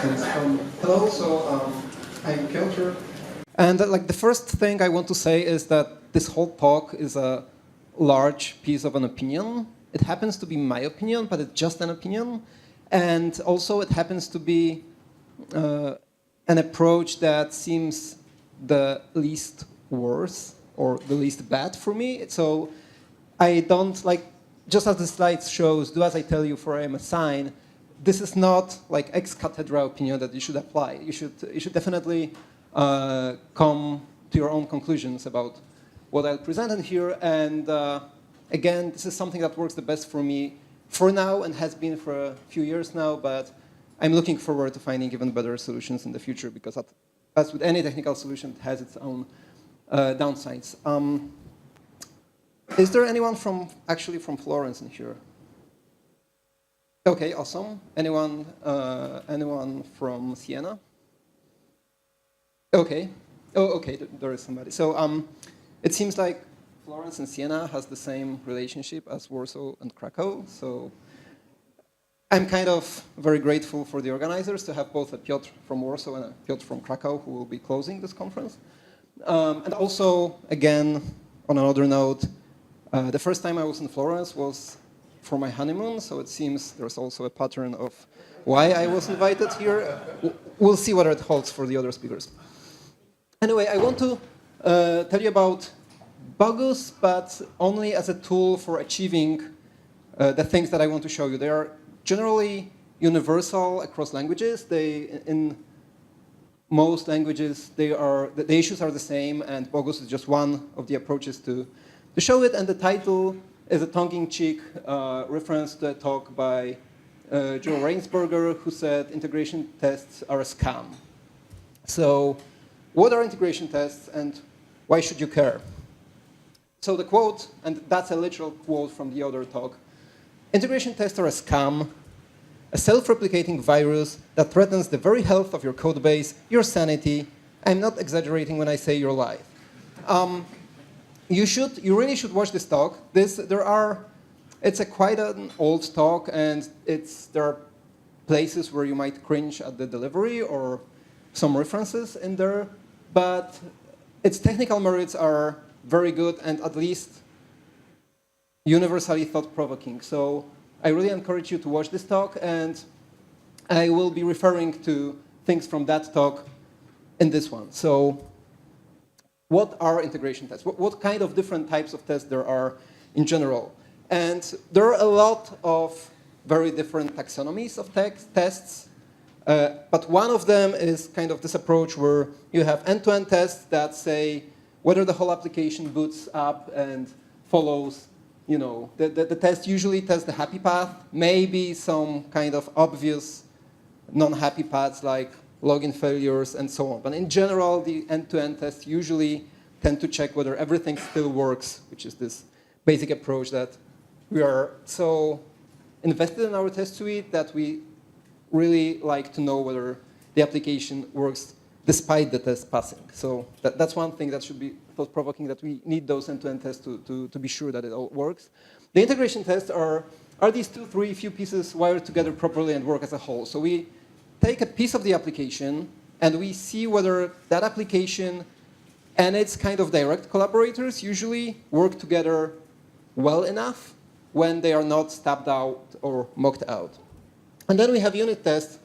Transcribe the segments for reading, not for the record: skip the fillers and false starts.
Thanks. Hello, I'm Piotr. And like the first thing I want to say is that this whole talk is a large piece of an opinion. It happens to be my opinion, but it's just an opinion. And also it happens to be an approach that seems the least worse or the least bad for me. So I don't like, just as the slide shows, do as I tell you for I am a sign. This is not like ex cathedra opinion that you should apply. You should definitely come to your own conclusions about what I'll present in here. And again, this is something that works the best for me for now and has been for a few years now, but I'm looking forward to finding even better solutions in the future because as with any technical solution, it has its own downsides. Is there anyone actually from Florence in here? Okay, awesome. Anyone from Siena? Okay. Oh, okay, there is somebody. So it seems like Florence and Siena has the same relationship as Warsaw and Krakow. So I'm kind of very grateful for the organizers to have both a Piotr from Warsaw and a Piotr from Krakow who will be closing this conference. And also, again, on another note, the first time I was in Florence was for my honeymoon, so it seems there's also a pattern of why I was invited here. We'll see whether it holds for the other speakers. Anyway, I want to tell you about Bogus, but only as a tool for achieving the things that I want to show you. They are generally universal across languages. In most languages, the issues are the same, and Bogus is just one of the approaches to show it. And the title is a tongue-in-cheek reference to a talk by Joe Rainsberger, who said integration tests are a scam. So what are integration tests, and why should you care? So the quote, and that's a literal quote from the other talk, integration tests are a scam, a self-replicating virus that threatens the very health of your code base, your sanity. I'm not exaggerating when I say your life. You really should watch this talk. It's quite an old talk, and there are places where you might cringe at the delivery or some references in there, but its technical merits are very good and at least universally thought-provoking. So I really encourage you to watch this talk, and I will be referring to things from that talk in this one. So what are integration tests? What kind of different types of tests there are in general? And there are a lot of very different taxonomies of tests, but one of them is kind of this approach where you have end-to-end tests that say whether the whole application boots up and follows, the test usually tests the happy path, maybe some kind of obvious non-happy paths like login failures and so on. But in general, the end-to-end tests usually tend to check whether everything still works, which is this basic approach that we are so invested in our test suite that we really like to know whether the application works despite the test passing. So that's one thing that should be thought-provoking, that we need those end-to-end tests to be sure that it all works. The integration tests are these 2-3 few pieces wired together properly and work as a whole. So we take a piece of the application and we see whether that application and its kind of direct collaborators usually work together well enough when they are not stabbed out or mocked out. And then we have unit tests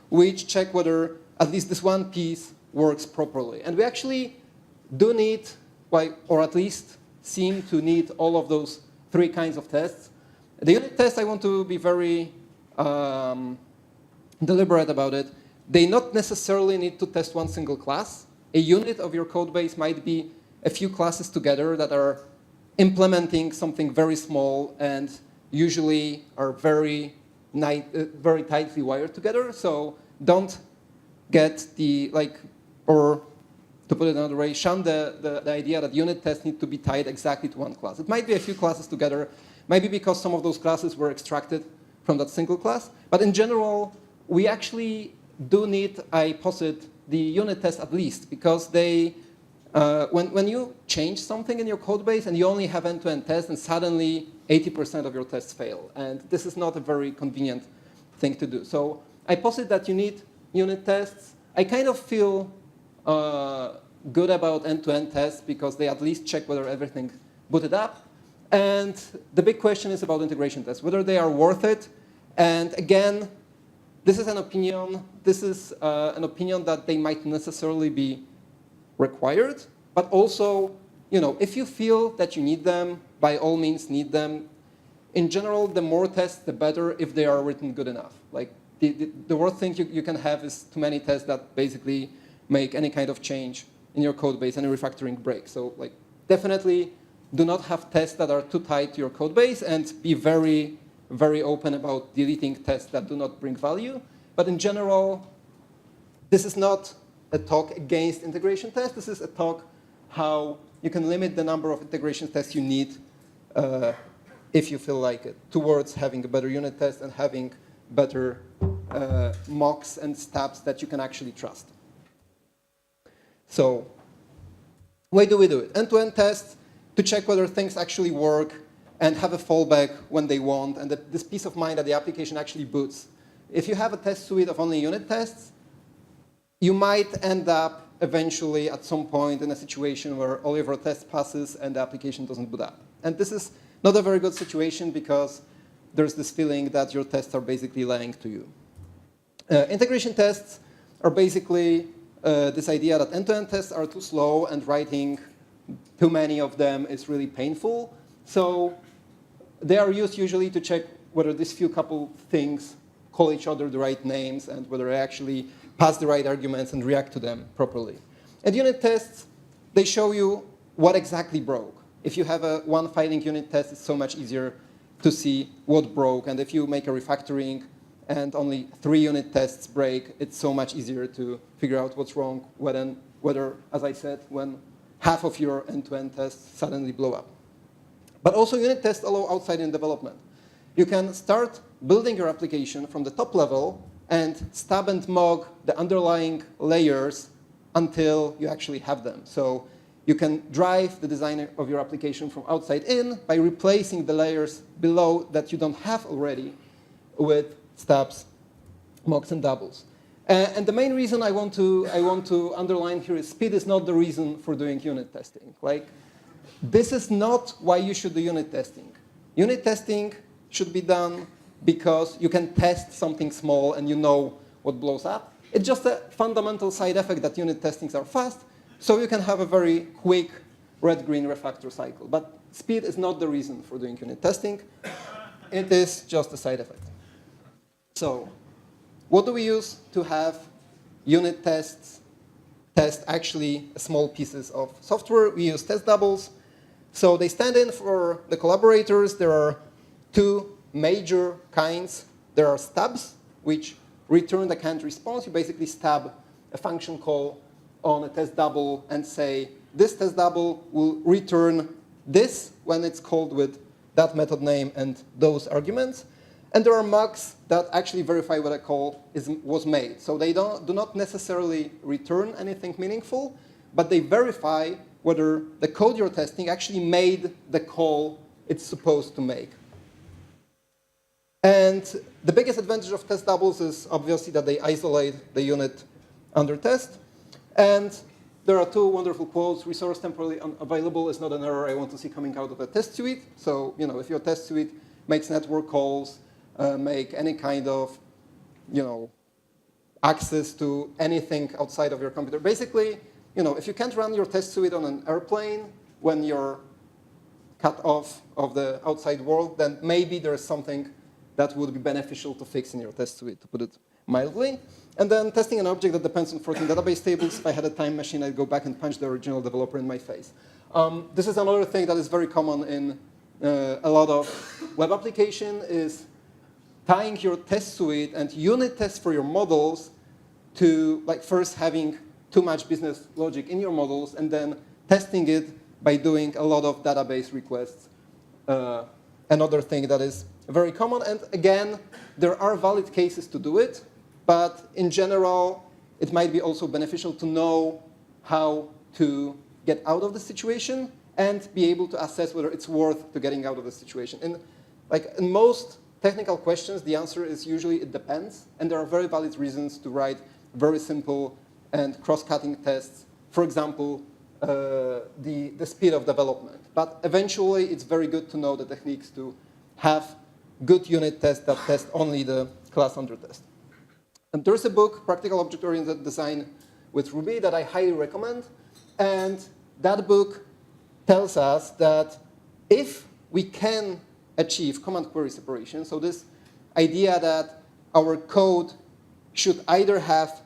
which check whether at least this one piece works properly. And we actually do need, or at least seem to need, all of those 3 kinds of tests. The unit tests, I want to be very deliberate about it. They not necessarily need to test one single class. A unit of your code base might be a few classes together that are implementing something very small and usually are very tightly wired together. So don't get or to put it another way, shun the idea that unit tests need to be tied exactly to one class. It might be a few classes together, maybe because some of those classes were extracted from that single class. But in general, we actually do need, I posit, the unit tests at least, because they, when you change something in your code base and you only have end-to-end tests, and suddenly 80% of your tests fail. And this is not a very convenient thing to do. So I posit that you need unit tests. I kind of feel good about end-to-end tests because they at least check whether everything booted up. And the big question is about integration tests, whether they are worth it. And again, this is an opinion. This is an opinion that they might necessarily be required, but also, if you feel that you need them, by all means need them. In general, the more tests, the better if they are written good enough. Like the worst thing you can have is too many tests that basically make any kind of change in your code base, any refactoring break. So like definitely do not have tests that are too tight to your code base, and be very, very open about deleting tests that do not bring value. But in general, this is not a talk against integration tests. This is a talk how you can limit the number of integration tests you need if you feel like it, towards having a better unit test and having better mocks and stubs that you can actually trust. So why do we do it? End-to-end tests to check whether things actually work and have a fallback when they won't, and this peace of mind that the application actually boots. If you have a test suite of only unit tests, you might end up eventually at some point in a situation where all of your test passes and the application doesn't boot up. And this is not a very good situation because there's this feeling that your tests are basically lying to you. Integration tests are basically this idea that end-to-end tests are too slow and writing too many of them is really painful. So they are used usually to check whether these few couple things call each other the right names and whether they actually pass the right arguments and react to them properly. And unit tests, they show you what exactly broke. If you have a one filing unit test, it's so much easier to see what broke. And if you make a refactoring and only 3 unit tests break, it's so much easier to figure out what's wrong, whether, as I said, when half of your end-to-end tests suddenly blow up. But also unit tests allow outside-in development. You can start building your application from the top level and stub and mog the underlying layers until you actually have them. So you can drive the design of your application from outside in by replacing the layers below that you don't have already with stubs, mocks, and doubles. And the main reason I want to underline here is speed is not the reason for doing unit testing. Like, this is not why you should do unit testing. Unit testing should be done because you can test something small and you know what blows up. It's just a fundamental side effect that unit testings are fast, so you can have a very quick red-green refactor cycle. But speed is not the reason for doing unit testing. It is just a side effect. So what do we use to have unit tests test actually small pieces of software? We use test doubles. So they stand in for the collaborators. There are 2 major kinds. There are stubs, which return the canned response. You basically stub a function call on a test double and say, this test double will return this when it's called with that method name and those arguments. And there are mocks that actually verify what a call was made. So they do not necessarily return anything meaningful, but they verify whether the code you're testing actually made the call it's supposed to make. And the biggest advantage of test doubles is obviously that they isolate the unit under test. And there are 2 wonderful quotes. Resource temporarily unavailable is not an error I want to see coming out of a test suite. So if your test suite makes network calls, make any kind of access to anything outside of your computer. Basically, if you can't run your test suite on an airplane when you're cut off of the outside world, then maybe there's something that would be beneficial to fix in your test suite, to put it mildly. And then testing an object that depends on 14 database tables. If I had a time machine, I'd go back and punch the original developer in my face. This is another thing that is very common in a lot of web application is tying your test suite and unit tests for your models to first having too much business logic in your models and then testing it by doing a lot of database requests. Another thing that is very common. And again, there are valid cases to do it. But in general, it might be also beneficial to know how to get out of the situation and be able to assess whether it's worth to getting out of the situation. In most technical questions, the answer is usually it depends. And there are very valid reasons to write very simple and cross-cutting tests. For example, the speed of development. But eventually, it's very good to know the techniques to have good unit tests that test only the class under test. And there's a book, Practical Object-Oriented Design with Ruby, that I highly recommend. And that book tells us that if we can achieve command query separation, so this idea that our code should either have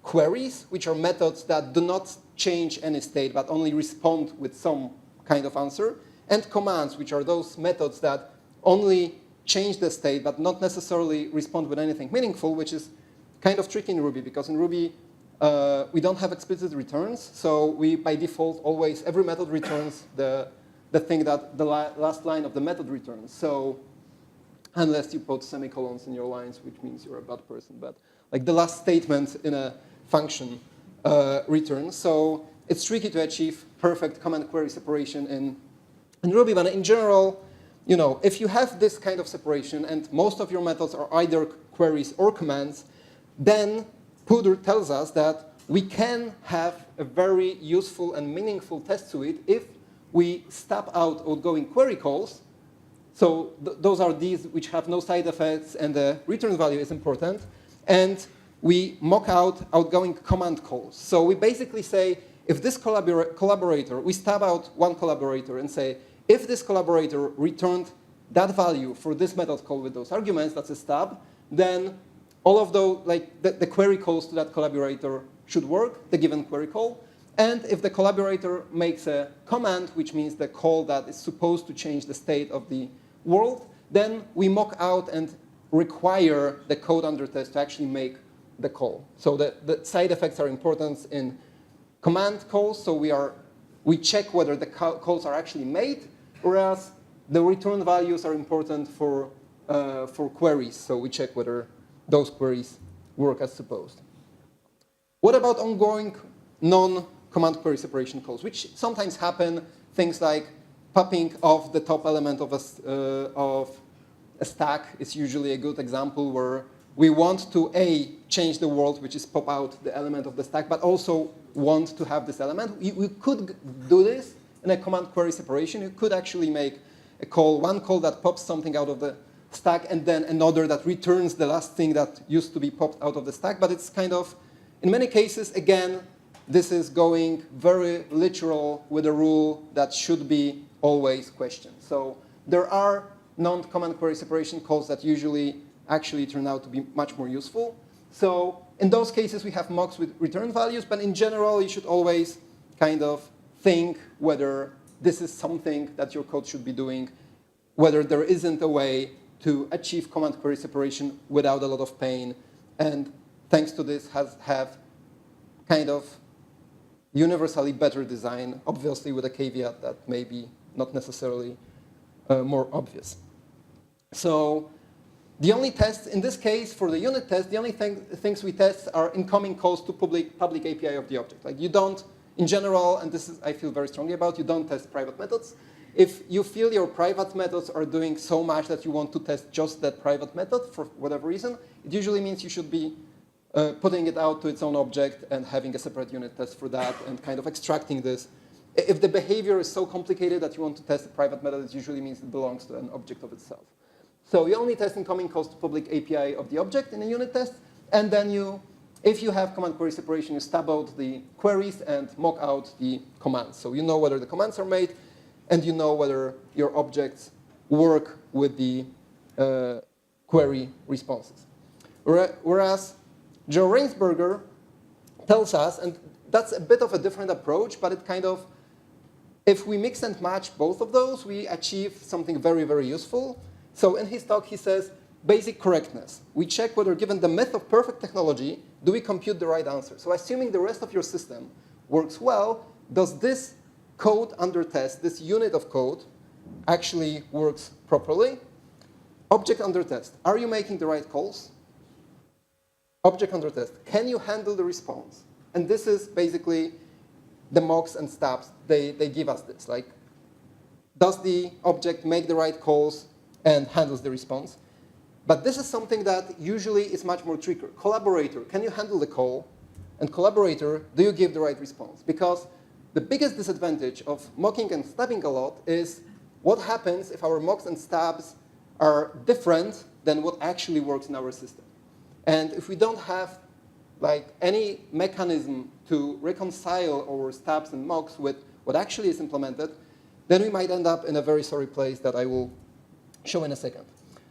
queries, which are methods that do not change any state, but only respond with some kind of answer, and commands, which are those methods that only change the state, but not necessarily respond with anything meaningful, which is kind of tricky in Ruby, because in Ruby, we don't have explicit returns. So we, by default, always, every method returns the thing that the last line of the method returns. So unless you put semicolons in your lines, which means you're a bad person, but like the last statement in a function returns. So it's tricky to achieve perfect command query separation in Ruby, but in general, you know, if you have this kind of separation and most of your methods are either queries or commands, then Piotr tells us that we can have a very useful and meaningful test suite if we stub out outgoing query calls. So those are these which have no side effects and the return value is important. And we mock out outgoing command calls. So we basically say, if this collaborator, we stub out one collaborator and say, if this collaborator returned that value for this method call with those arguments, that's a stub, then all of those, like the query calls to that collaborator should work, the given query call. And if the collaborator makes a command, which means the call that is supposed to change the state of the world, then we mock out and require the code under test to actually make the call. So the side effects are important in command calls. So we check whether the calls are actually made, whereas the return values are important for queries. So we check whether those queries work as supposed. What about ongoing non-command query separation calls, which sometimes happen? Things like popping off the top element of a stack is usually a good example where we want to, A, change the world, which is pop out the element of the stack, but also want to have this element. We could do this in a command query separation. You could actually make a call, one call that pops something out of the stack, and then another that returns the last thing that used to be popped out of the stack. But it's kind of, in many cases, again, this is going very literal with a rule that should be always questioned. So there are non-command query separation calls that usually actually turn out to be much more useful. So in those cases, we have mocks with return values, but in general, you should always kind of think whether this is something that your code should be doing, whether there isn't a way to achieve command query separation without a lot of pain, and thanks to this have kind of universally better design, obviously with a caveat that may be not necessarily more obvious. So the only tests, in this case, for the unit test, the only things we test are incoming calls to public API of the object. Like you don't, in general, and this is I feel very strongly about, you don't test private methods. If you feel your private methods are doing so much that you want to test just that private method for whatever reason, it usually means you should be putting it out to its own object and having a separate unit test for that and kind of extracting this. If the behavior is so complicated that you want to test a private method, it usually means it belongs to an object of itself. So you only test incoming calls to public API of the object in a unit test, and then if you have command query separation, you stub out the queries and mock out the commands. So you know whether the commands are made, and you know whether your objects work with the query responses. Whereas Joe Rainsberger tells us, and that's a bit of a different approach, but it kind of, if we mix and match both of those, we achieve something very, very useful. So in his talk, he says, basic correctness. We check whether, given the myth of perfect technology, do we compute the right answer? So assuming the rest of your system works well, does this code under test, this unit of code, actually works properly? Object under test. Are you making the right calls? Object under test. Can you handle the response? And this is basically the mocks and stubs. They give us this. Like, does the object make the right calls and handles the response? But this is something that usually is much more trickier. Collaborator, can you handle the call? And collaborator, do you give the right response? Because the biggest disadvantage of mocking and stabbing a lot is what happens if our mocks and stabs are different than what actually works in our system. And if we don't have like any mechanism to reconcile our stabs and mocks with what actually is implemented, then we might end up in a very sorry place that I will show in a second.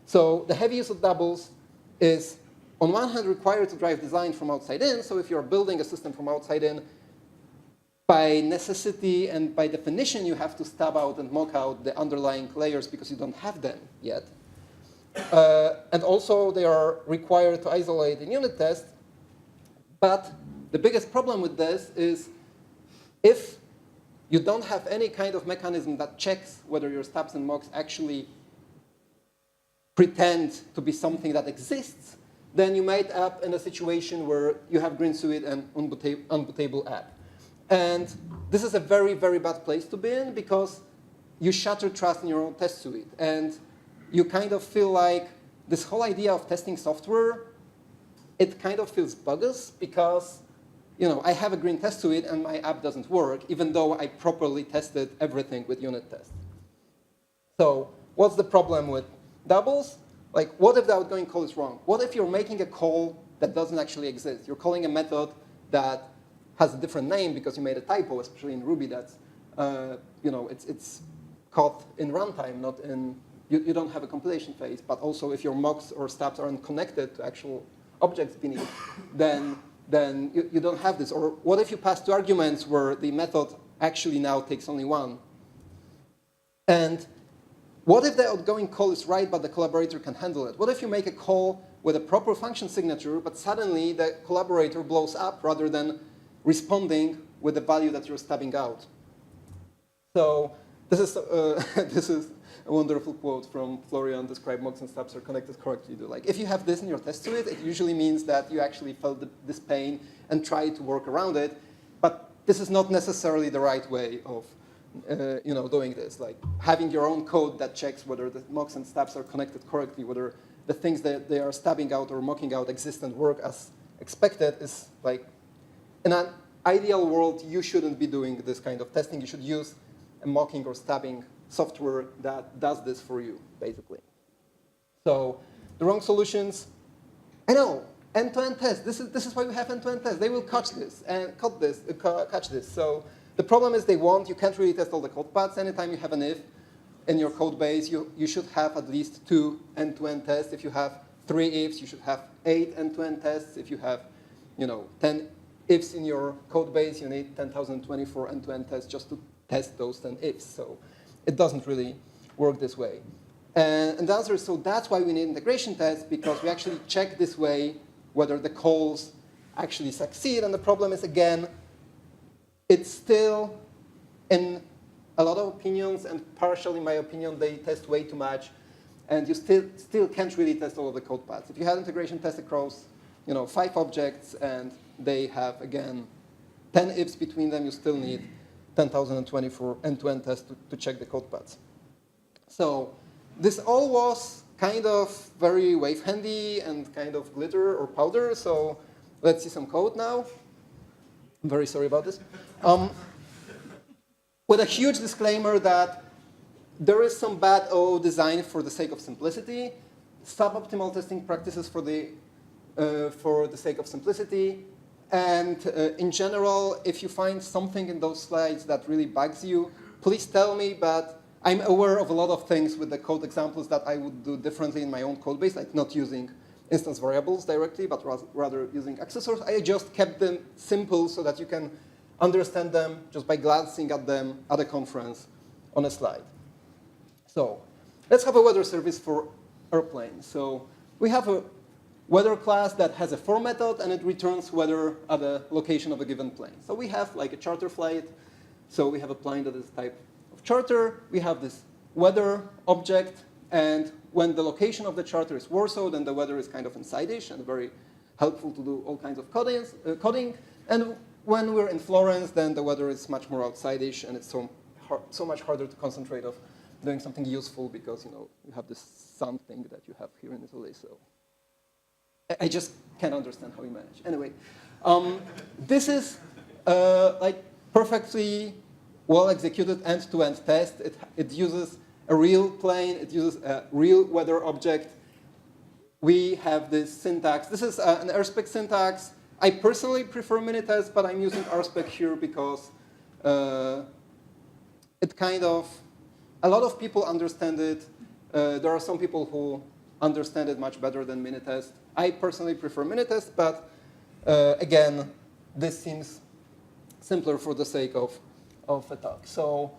So the heavy use of doubles is, on one hand, required to drive design from outside in. So if you're building a system from outside in, by necessity and by definition, you have to stab out and mock out the underlying layers because you don't have them yet. And also, they are required to isolate in unit tests. But the biggest problem with this is if you don't have any kind of mechanism that checks whether your stabs and mocks actually pretend to be something that exists, then you might end up in a situation where you have green suite and unbootable app. And this is a very, very bad place to be in because you shatter trust in your own test suite. And you kind of feel like this whole idea of testing software, it kind of feels bogus because I have a green test suite and my app doesn't work, even though I properly tested everything with unit tests. So what's the problem with doubles? Like, what if the outgoing call is wrong? What if you're making a call that doesn't actually exist? You're calling a method that has a different name because you made a typo, especially in Ruby. That's, it's caught in runtime, not in, you don't have a compilation phase. But also, if your mocks or stabs aren't connected to actual objects beneath, then you don't have this. Or what if you pass two arguments where the method actually now takes only one? And what if the outgoing call is right, but the collaborator can handle it? What if you make a call with a proper function signature, but suddenly the collaborator blows up rather than responding with the value that you're stabbing out? So this is a wonderful quote from Florian, describe mocks and stabs are connected correctly. Like, if you have this in your test suite, it usually means that you actually felt this pain and try to work around it. But this is not necessarily the right way of doing this. Like, having your own code that checks whether the mocks and stabs are connected correctly, whether the things that they are stabbing out or mocking out exist and work as expected is like, in an ideal world, you shouldn't be doing this kind of testing. You should use a mocking or stabbing software that does this for you, basically. So the wrong solutions, I know, end-to-end tests. This is why we have end-to-end tests. They will catch this and catch this. So the problem is they won't. You can't really test all the code paths. Anytime you have an if in your code base, you should have at least 2 end-to-end tests. If you have 3 ifs, you should have 8 end-to-end tests. If you have 10 ifs in your code base, you need 10,024 end-to-end tests just to test those 10 ifs. So it doesn't really work this way. And the answer is, so that's why we need integration tests, because we actually check this way whether the calls actually succeed. And the problem is, again, it's still, in a lot of opinions, and partially in my opinion, they test way too much. And you still can't really test all of the code paths. If you had integration tests across 5 objects, and they have, again, 10 ifs between them, you still need 10,024 end-to-end tests to check the code paths. So this all was kind of very wave-handy and kind of glitter or powder. So let's see some code now. I'm very sorry about this. With a huge disclaimer that there is some bad O design for the sake of simplicity, suboptimal testing practices for the sake of simplicity. And in general, if you find something in those slides that really bugs you, please tell me, but I'm aware of a lot of things with the code examples that I would do differently in my own code base, like not using instance variables directly, but rather using accessors. I just kept them simple so that you can understand them just by glancing at them at a conference on a slide. So let's have a weather service for airplanes. So we have a weather class that has a for method, and it returns weather at the location of a given plane. So we have like a charter flight. So we have a plane that is type of charter. We have this weather object. And when the location of the charter is Warsaw, then the weather is kind of inside-ish and very helpful to do all kinds of coding. And when we're in Florence, then the weather is much more outside-ish, and it's so much harder to concentrate doing something useful because you have this sound thing that you have here in Italy. So I just can't understand how we manage. Anyway, this is like perfectly well-executed end-to-end test. It uses a real plane. It uses a real weather object. We have this syntax. This is an RSpec syntax. I personally prefer Minitest, but I'm using RSpec here because it kind of, a lot of people understand it. There are some people who understand it much better than Minitest. I personally prefer Minitest, but again, this seems simpler for the sake of a talk. So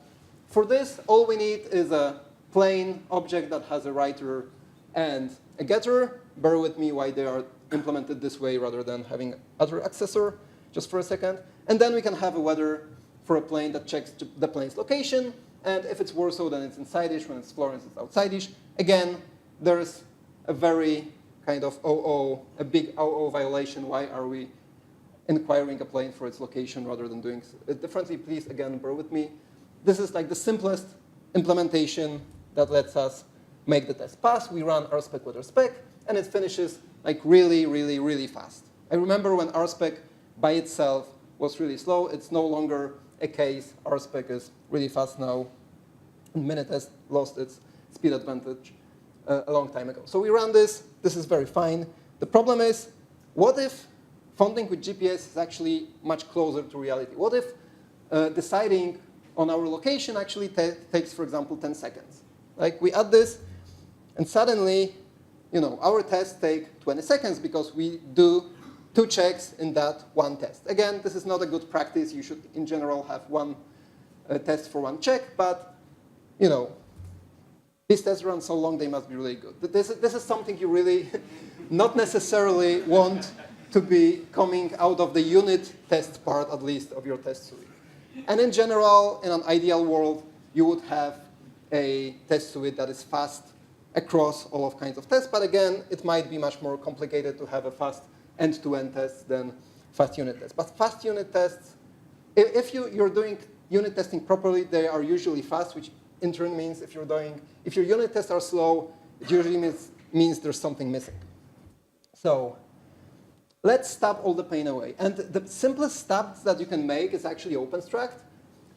for this, all we need is a plain object that has a writer and a getter. Bear with me why they are implemented this way rather than having other accessor, just for a second. And then we can have a weather for a plane that checks the plane's location. And if it's Warsaw, then it's inside-ish. When it's Florence, it's outside-ish. Again, there's a very kind of a big OO violation. Why are we inquiring a plane for its location rather than doing it differently? Please, again, bear with me. This is like the simplest implementation that lets us make the test pass. We run RSpec with RSpec, and it finishes like really, really, really fast. I remember when RSpec by itself was really slow. It's no longer a case. RSpec is really fast now. And Minitest lost its speed advantage a long time ago. So we run this. This is very fine. The problem is, what if funding with GPS is actually much closer to reality? What if deciding on our location actually takes, for example, 10 seconds? Like we add this, and suddenly, our tests take 20 seconds because we do 2 checks in that one test. Again, this is not a good practice. You should, in general, have one test for one check. But, these tests run so long, they must be really good. This is something you really not necessarily want to be coming out of the unit test part, at least, of your test suite. And in general, in an ideal world, you would have a test suite that is fast across all of kinds of tests. But again, it might be much more complicated to have a fast end-to-end test than fast unit tests. But fast unit tests, if you're doing unit testing properly, they are usually fast, which in turn means if your unit tests are slow, it usually means there's something missing. So let's stop all the pain away. And the simplest stops that you can make is actually OpenStruct.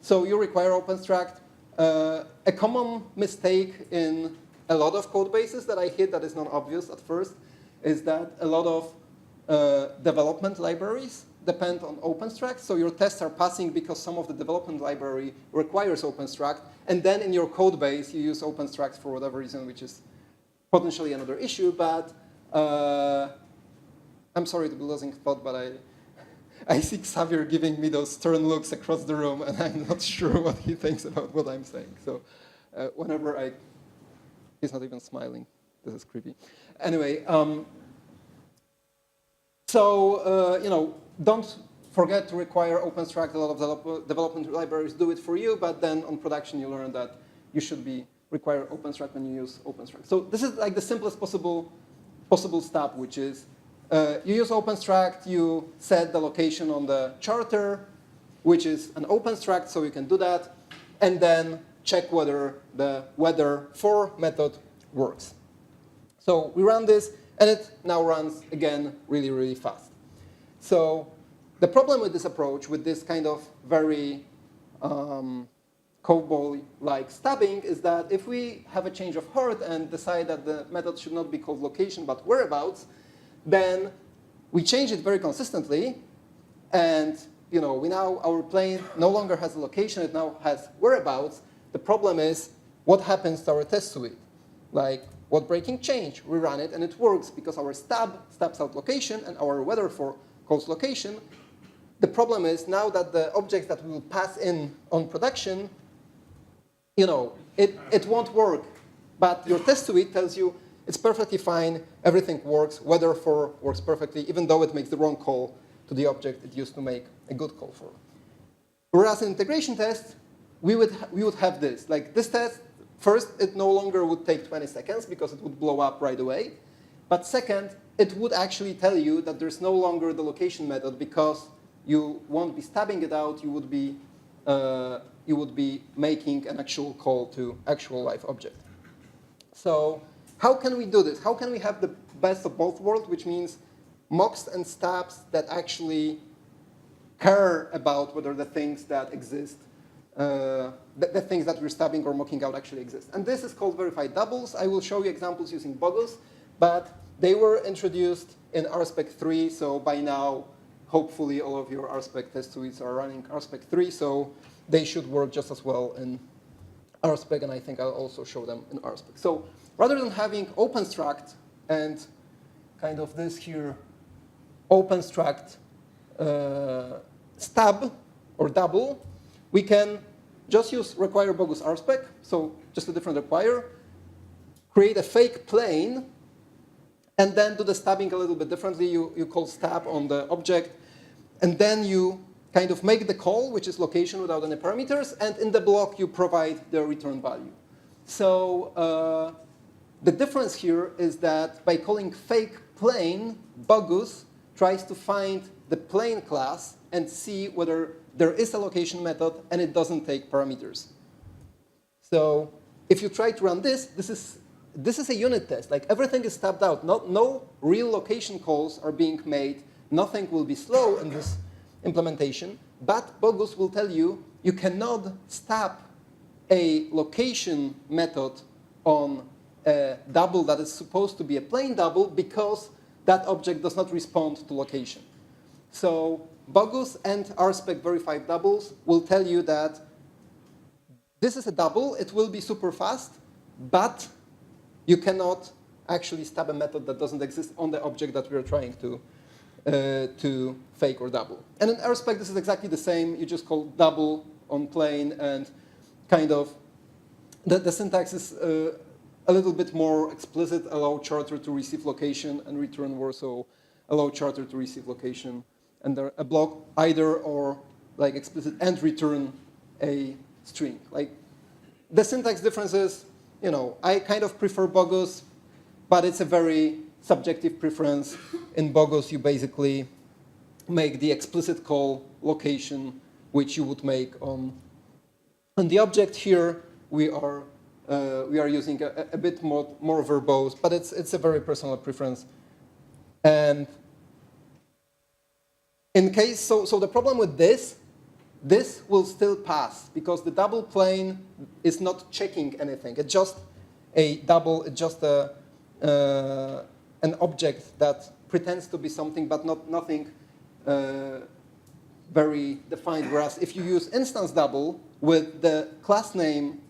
So you require OpenStruct. A common mistake in a lot of code bases that I hit that is not obvious at first is that a lot of development libraries depend on OpenStruct. So your tests are passing because some of the development library requires OpenStruct. And then in your code base, you use OpenStruct for whatever reason, which is potentially another issue. But I'm sorry to be losing thought, but I see Xavier giving me those stern looks across the room, and I'm not sure what he thinks about what I'm saying. So whenever he's not even smiling. This is creepy. Anyway, don't forget to require OpenStruct. A lot of development libraries do it for you, but then on production you learn that you should require OpenStruct when you use OpenStruct. So this is like the simplest possible step, which is you use OpenStruct, you set the location on the charter, which is an OpenStruct, so you can do that, and then check whether the weather for method works. So we run this, and it now runs, again, really, really fast. So the problem with this approach, with this kind of very COBOL-like stubbing, is that if we have a change of heart and decide that the method should not be called location but whereabouts, then we change it very consistently, and our plane no longer has a location, it now has whereabouts. The problem is, what happens to our test suite? Like, what breaking change? We run it, and it works because our stabs out location, and our weather for calls location. The problem is, now that the objects that we will pass in on production, it won't work. But your test suite tells you it's perfectly fine, everything works, weather for works perfectly, even though it makes the wrong call to the object it used to make a good call for. Whereas in integration tests, we would have this. Like this test, first, it no longer would take 20 seconds because it would blow up right away. But second, it would actually tell you that there's no longer the location method because you won't be stabbing it out, you would be you would be making an actual call to actual live object. So how can we do this? How can we have the best of both worlds, which means mocks and stubs that actually care about whether the things that exist, the things that we're stubbing or mocking out actually exist. And this is called verified doubles. I will show you examples using Bogus, but they were introduced in RSpec 3, so by now, hopefully all of your RSpec test suites are running RSpec 3, so they should work just as well in RSpec, and I think I'll also show them in RSpec. So rather than having OpenStruct and kind of this here, OpenStruct stub or double, we can just use require Bogus RSpec, so just a different require, create a fake plane, and then do the stubbing a little bit differently. You call stub on the object, and then you kind of make the call, which is location without any parameters, and in the block you provide the return value. So the difference here is that by calling fake plane, Bogus tries to find the plane class and see whether there is a location method and it doesn't take parameters. So if you try to run this, this is a unit test. Like everything is stubbed out. No real location calls are being made. Nothing will be slow in this implementation. But Bogus will tell you you cannot stub a location method on a double that is supposed to be a plain double because that object does not respond to location. So Bogus and RSpec verified doubles will tell you that this is a double. It will be super fast, but you cannot actually stub a method that doesn't exist on the object that we are trying to fake or double. And in RSpec, this is exactly the same. You just call double on plain, and kind of the syntax is a little bit more explicit. Allow charter to receive location and return word. So allow charter to receive location, and there a block either or like explicit and return a string. Like the syntax differences, you know, I kind of prefer Bogus, but it's a very subjective preference. In Bogus, you basically make the explicit call location, which you would make on the object. Here we are using a bit more verbose, but it's a very personal preference. And in case, so the problem with this will still pass because the double plane is not checking anything. It's just a double, it's just an object that pretends to be something, but nothing very defined. Whereas if you use instance double with the class name,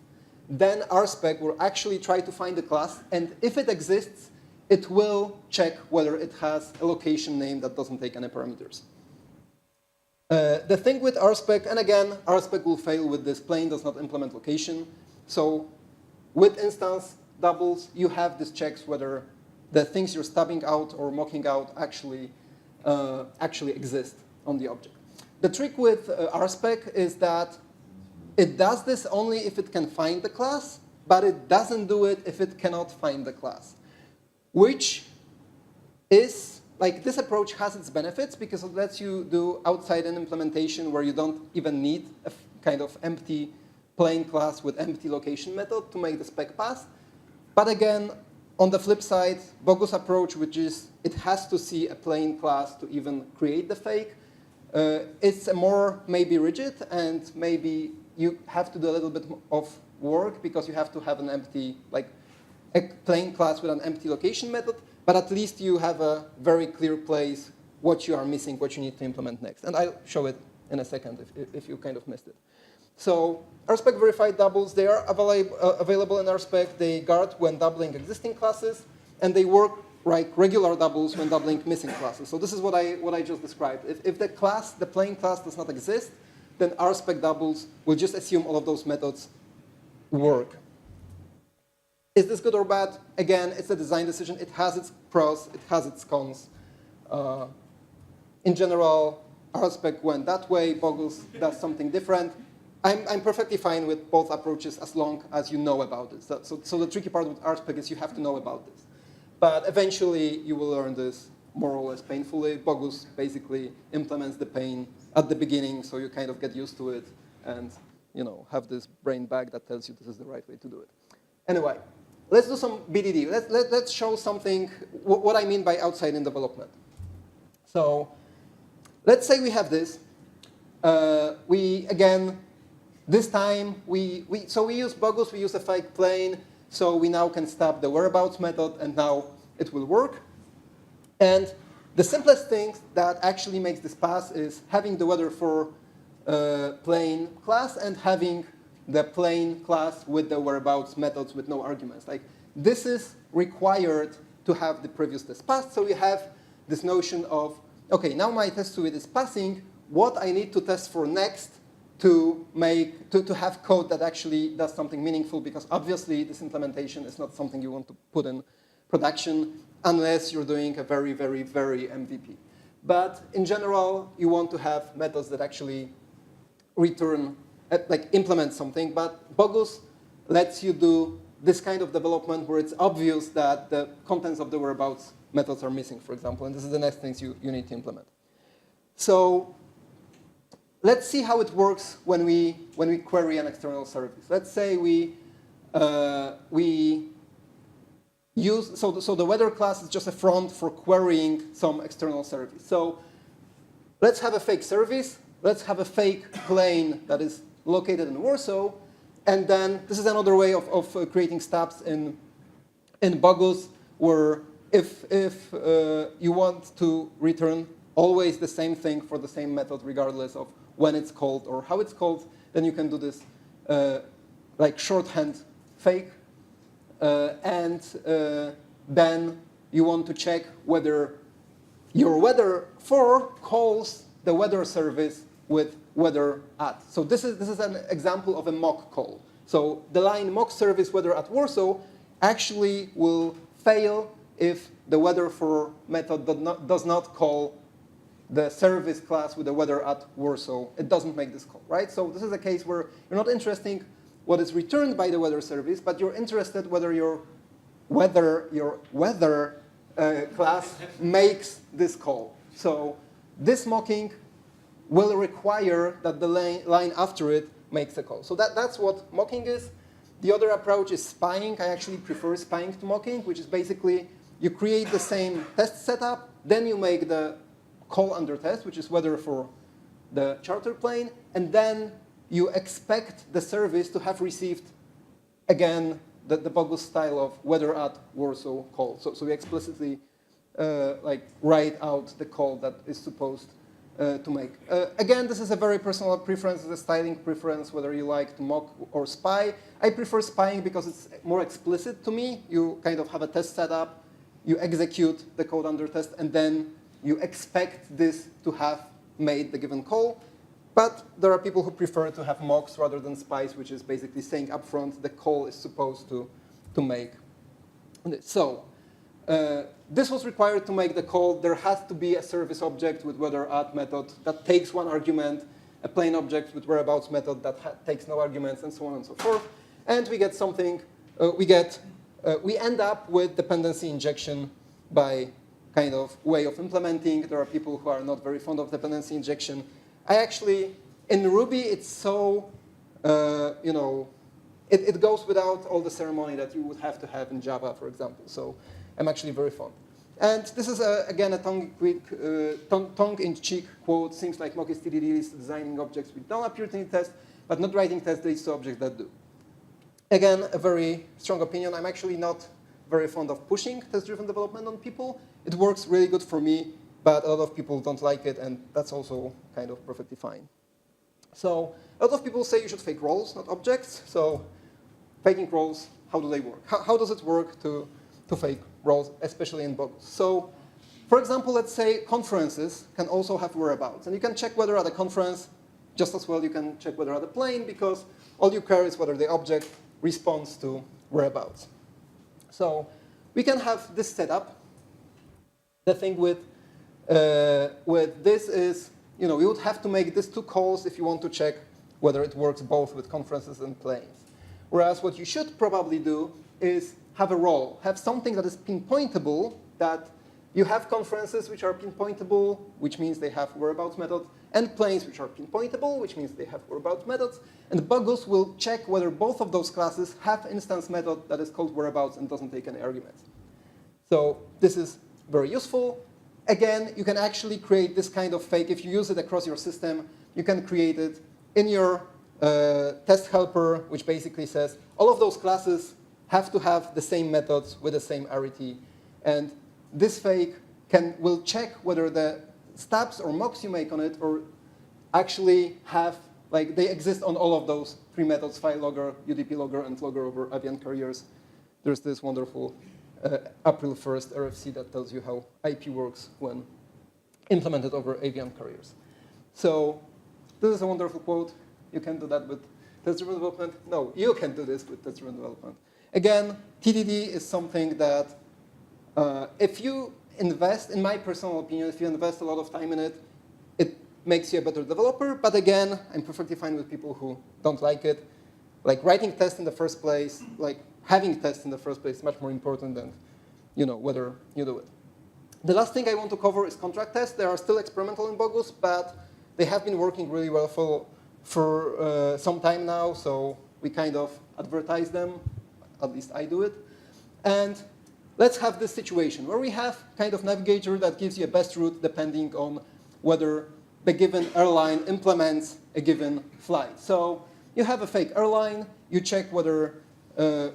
then RSpec will actually try to find the class, and if it exists, it will check whether it has a location name that doesn't take any parameters. The thing with RSpec, and again, RSpec will fail with this, plain does not implement location. So with instance doubles, you have these checks whether the things you're stubbing out or mocking out actually exist on the object. The trick with RSpec is that it does this only if it can find the class, but it doesn't do it if it cannot find the class, which is, like, this approach has its benefits because it lets you do outside-in implementation where you don't even need a kind of empty plain class with empty location method to make the spec pass. But again, on the flip side, Bogus approach, which is it has to see a plain class to even create the fake, it's a more maybe rigid, and maybe you have to do a little bit of work because you have to have an empty, like a plain class with an empty location method, but at least you have a very clear place what you are missing, what you need to implement next. And I'll show it in a second if you kind of missed it. So RSpec verified doubles, they are available in RSpec. They guard when doubling existing classes, and they work like regular doubles when doubling missing classes. So this is what I just described. If the class, the plain class does not exist, then RSpec doubles will just assume all of those methods work. Is this good or bad? Again, it's a design decision. It has its pros, it has its cons. In general, RSpec went that way, Bogus does something different. I'm perfectly fine with both approaches as long as you know about it. So the tricky part with RSpec is you have to know about this. But eventually, you will learn this more or less painfully. Bogus basically implements the pain at the beginning, so you kind of get used to it. And have this brain bag that tells you this is the right way to do it. Anyway, let's do some BDD. Let's show something, what I mean by outside in development. So let's say we have this. This time, we use Bogus, we use a fake plane, so we now can stop the whereabouts method, and now it will work. And the simplest thing that actually makes this pass is having the weather for plane class and having the plane class with the whereabouts methods with no arguments. Like, this is required to have the previous test passed, so we have this notion of, okay, now my test suite is passing, what I need to test for next to have code that actually does something meaningful, because obviously this implementation is not something you want to put in production unless you're doing a very, very, very MVP. But in general, you want to have methods that actually return, implement something. But Bogus lets you do this kind of development where it's obvious that the contents of the whereabouts methods are missing, for example. And this is the next things you need to implement. So let's see how it works when we query an external service. Let's say we use, so the weather class is just a front for querying some external service. So let's have a fake service. Let's have a fake plane that is located in Warsaw. And then this is another way of creating stubs in Bogus, where if you want to return always the same thing for the same method, regardless of when it's called or how it's called, then you can do this like shorthand fake. And then you want to check whether your weather for calls the weather service with weather at. So this is an example of a mock call. So the line mock service weather at Warsaw actually will fail if the weather for method does not call the service class with the weather at Warsaw. It doesn't make this call, right? So this is a case where you're not interested what is returned by the weather service, but you're interested whether your weather class makes this call. So this mocking will require that the line after it makes a call. So that's what mocking is. The other approach is spying. I actually prefer spying to mocking, which is basically you create the same test setup, then you make the call under test, which is weather for the charter plane, and then you expect the service to have received, again, the Bogus style of weather at Warsaw call. So we explicitly write out the call that is supposed to make. Again, this is a very personal preference, it's a styling preference, whether you like to mock or spy. I prefer spying because it's more explicit to me. You kind of have a test setup, you execute the code under test, and then you expect this to have made the given call. But there are people who prefer to have mocks rather than spies, which is basically saying upfront the call is supposed to make. So this was required to make the call. There has to be a service object with weather at method that takes one argument, a plain object with whereabouts method that takes no arguments, and so on and so forth. And we get something. We end up with dependency injection by kind of way of implementing. There are people who are not very fond of dependency injection. I actually, in Ruby, it's so, it goes without all the ceremony that you would have to have in Java, for example. So I'm actually very fond. And this is, again, a tongue-in-cheek quote. Seems like mock is TDD leads to designing objects which don't appear to any test, but not writing tests leads to objects that do. Again, a very strong opinion. I'm actually not very fond of pushing test-driven development on people. It works really good for me, but a lot of people don't like it, and that's also kind of perfectly fine. So a lot of people say you should fake roles, not objects. So faking roles, how do they work? How does it work to fake roles, especially in Bogus? So for example, let's say conferences can also have whereabouts. And you can check whether at a conference, just as well you can check whether at a plane, because all you care is whether the object responds to whereabouts. So we can have this setup. The thing with this is, we would have to make these two calls if you want to check whether it works both with conferences and planes. Whereas what you should probably do is have a role, have something that is pinpointable that You have conferences which are pinpointable, which means they have whereabouts methods, and planes which are pinpointable, which means they have whereabouts methods. And Bogus will check whether both of those classes have instance method that is called whereabouts and doesn't take any arguments. So this is very useful. Again, you can actually create this kind of fake. If you use it across your system, you can create it in your test helper, which basically says all of those classes have to have the same methods with the same arity. And this fake will check whether the stubs or mocks you make on it or actually have, like they exist on all of those three methods, file logger, UDP logger, and logger over Avian carriers. There's this wonderful April 1st RFC that tells you how IP works when implemented over avian carriers. So this is a wonderful quote. You can do that with test-driven development. No, you can do this with test-driven development. Again, TDD is something that if you invest, in my personal opinion, if you invest a lot of time in it, it makes you a better developer. But again, I'm perfectly fine with people who don't like it. Like writing tests in the first place, like having tests in the first place is much more important than whether you do it. The last thing I want to cover is contract tests. They are still experimental in Bogus, but they have been working really well for some time now. So we kind of advertise them. At least I do it. And let's have this situation where we have kind of navigator that gives you a best route depending on whether the given airline implements a given flight. So you have a fake airline. You check whether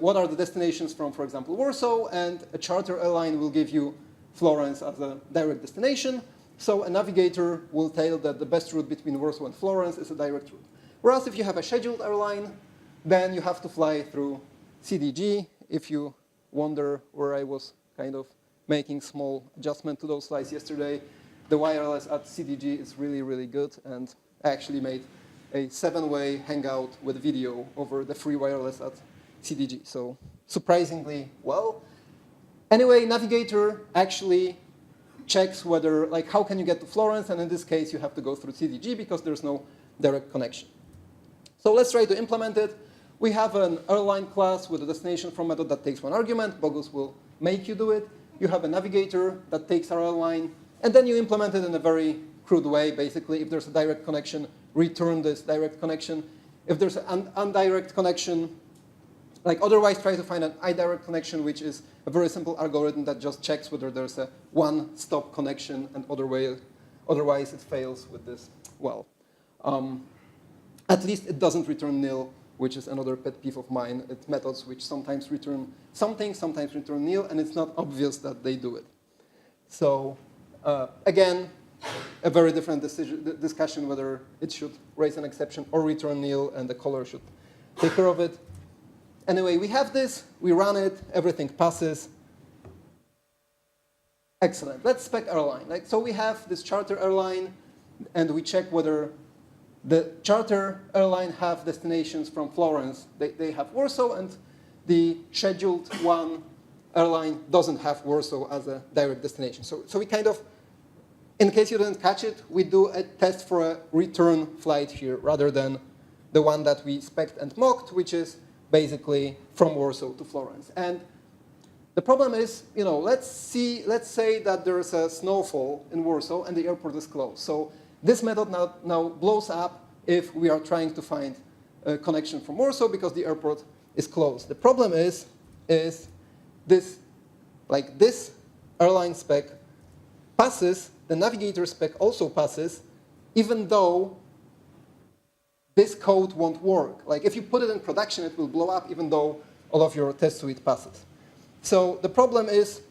what are the destinations from, for example, Warsaw, and a charter airline will give you Florence as a direct destination. So a navigator will tell that the best route between Warsaw and Florence is a direct route. Whereas if you have a scheduled airline, then you have to fly through CDG. If you wonder where I was kind of making small adjustment to those slides yesterday, the wireless at CDG is really, really good. And I actually made a 7-way hangout with video over the free wireless at CDG. So surprisingly well. Anyway, navigator actually checks whether, like, how can you get to Florence? And in this case, you have to go through CDG because there's no direct connection. So let's try to implement it. We have an airline class with a destination from method that takes one argument. Bogus will make you do it. You have a navigator that takes our airline. And then you implement it in a very crude way. Basically, if there's a direct connection, return this direct connection. If there's an indirect connection, like otherwise try to find an indirect connection, which is a very simple algorithm that just checks whether there's a one-stop connection, and otherwise it fails with this. Well, at least it doesn't return nil, which is another pet peeve of mine. It's methods which sometimes return something, sometimes return nil, and it's not obvious that they do it. So again, a very different discussion whether it should raise an exception or return nil, and the caller should take care of it. Anyway, we have this, we run it, everything passes. Excellent. Let's spec airline. So we have this charter airline, and we check whether the charter airline have destinations from Florence. They have Warsaw, and the scheduled one airline doesn't have Warsaw as a direct destination. So we kind of, in case you didn't catch it, we do a test for a return flight here rather than the one that we spec'd and mocked, which is basically from Warsaw to Florence. And the problem is, let's say that there's a snowfall in Warsaw and the airport is closed. So this method now blows up if we are trying to find a connection from Warsaw because the airport is closed. The problem is this airline spec passes, the navigator spec also passes, even though this code won't work. Like if you put it in production, it will blow up even though all of your test suite passes. So the problem is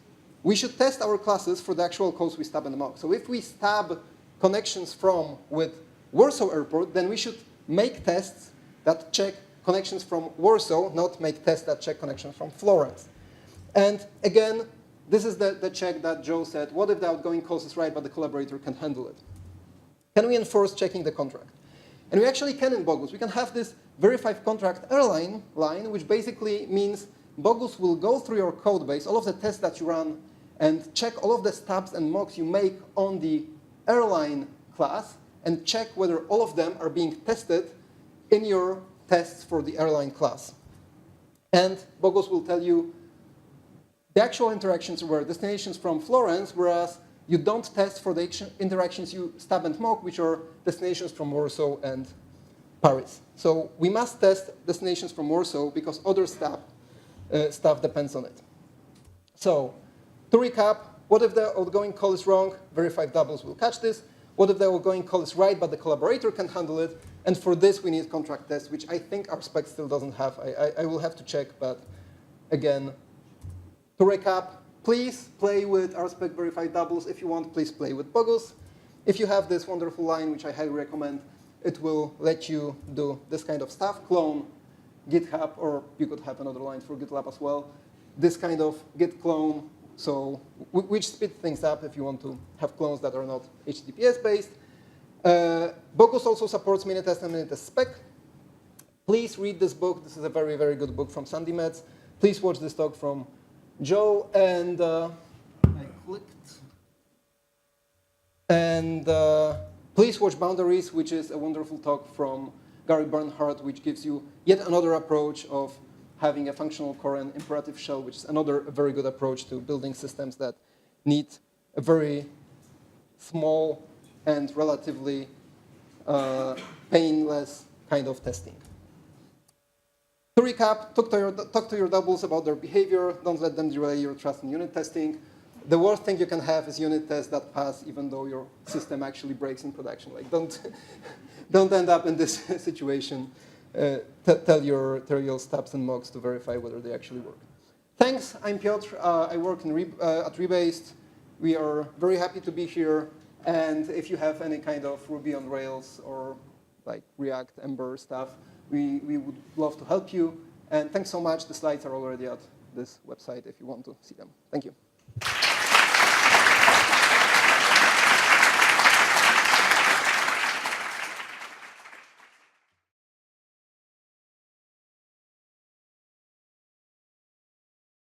we should test our classes for the actual codes we stub and mock. So if we stub connections from with Warsaw Airport, then we should make tests that check connections from Warsaw, not make tests that check connections from Florence. And again, this is the check that Joe said, what if the outgoing code is right, but the collaborator can handle it? Can we enforce checking the contract? And we actually can in Bogus. We can have this verify contract airline line, which basically means Bogus will go through your code base, all of the tests that you run, and check all of the stubs and mocks you make on the airline class, and check whether all of them are being tested in your tests for the airline class. And Bogus will tell you the actual interactions were destinations from Florence, whereas you don't test for the interactions you stub and mock, which are destinations from Warsaw and Paris. So we must test destinations from Warsaw because other stuff depends on it. So to recap, what if the outgoing call is wrong? Verified doubles will catch this. What if the outgoing call is right, but the collaborator can handle it? And for this, we need contract tests, which I think our spec still doesn't have. I will have to check, but again, to recap, please play with RSpec verified doubles. If you want, please play with Bogus. If you have this wonderful line, which I highly recommend, it will let you do this kind of stuff, clone GitHub, or you could have another line for GitLab as well. This kind of git clone, so which speeds things up if you want to have clones that are not HTTPS based. Bogus also supports Minitest and Minitest spec. Please read this book. This is a very, very good book from Sandy Metz. Please watch this talk from Joe, and I clicked. And please watch Boundaries, which is a wonderful talk from Gary Bernhardt, which gives you yet another approach of having a functional core and imperative shell, which is another very good approach to building systems that need a very small and relatively painless kind of testing. To recap, talk to your doubles about their behavior. Don't let them derail your trust in unit testing. The worst thing you can have is unit tests that pass even though your system actually breaks in production. Like, don't end up in this situation. Tell your stubs and mocks to verify whether they actually work. Thanks, I'm Piotr. I work at RubyDay2016. We are very happy to be here. And if you have any kind of Ruby on Rails or like React, Ember stuff, we would love to help you. And thanks so much. The slides are already at this website if you want to see them. Thank you.